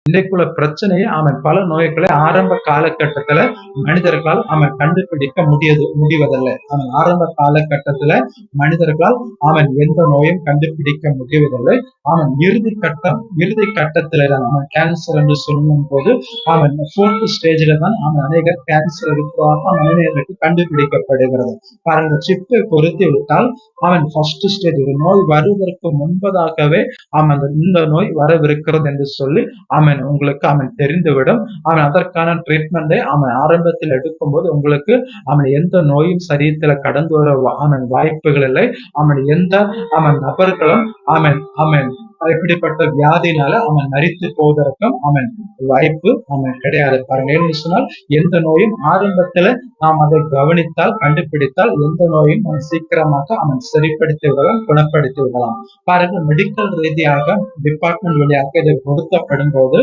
இன்றைக்குள்ள பிரச்சனையை பல நோய்களை ஆரம்ப காலகட்டத்துல மனிதர்களால் கண்டுபிடிக்க முடிவதில்லை. ஆரம்ப காலகட்டத்துல மனிதர்களால் எந்த நோயும் கண்டுபிடிக்க முடிவதில்லை. இறுதி கட்டத்துல தான் கேன்சர் என்று சொல்லும் போது ஃபோர்த் ஸ்டேஜ்ல தான் அநேக கேன்சர் இருக்கிறாக மனிதர்களுக்கு கண்டுபிடிக்கப்படுகிறது. பாருங்க, சிப்பை பொருத்தி விட்டால் ஃபர்ஸ்ட் ஸ்டேஜ், ஒரு நோய் வருவதற்கு முன்பதாகவே இந்த நோய் வரவிருக்கிறது என்று சொல்லி உங்களுக்கு தெரிந்துவிடும். அதற்கான ட்ரீட்மெண்டை ஆரம்பத்தில் எடுக்கும்போது உங்களுக்கு எந்த நோயும் சரீரத்துல கடந்து வர வாய்ப்புகள் இல்லை. எந்த நபர்களும் இப்படிப்பட்ட வியாதினால மரித்து போவதற்கும் வாய்ப்பு கிடையாது. பாருங்க, என்ன சொன்னால் எந்த நோயும் ஆரம்பத்துல நாம் அதை கவனித்தால், கண்டுபிடித்தால் எந்த நோயும் சீக்கிரமாக சரிப்படுத்தி விடலாம், குணப்படுத்தி விடலாம். பாருங்க, மெடிக்கல் ரீதியாக டிபார்ட்மெண்ட் வழியாக இதை பொருத்தப்படும் போது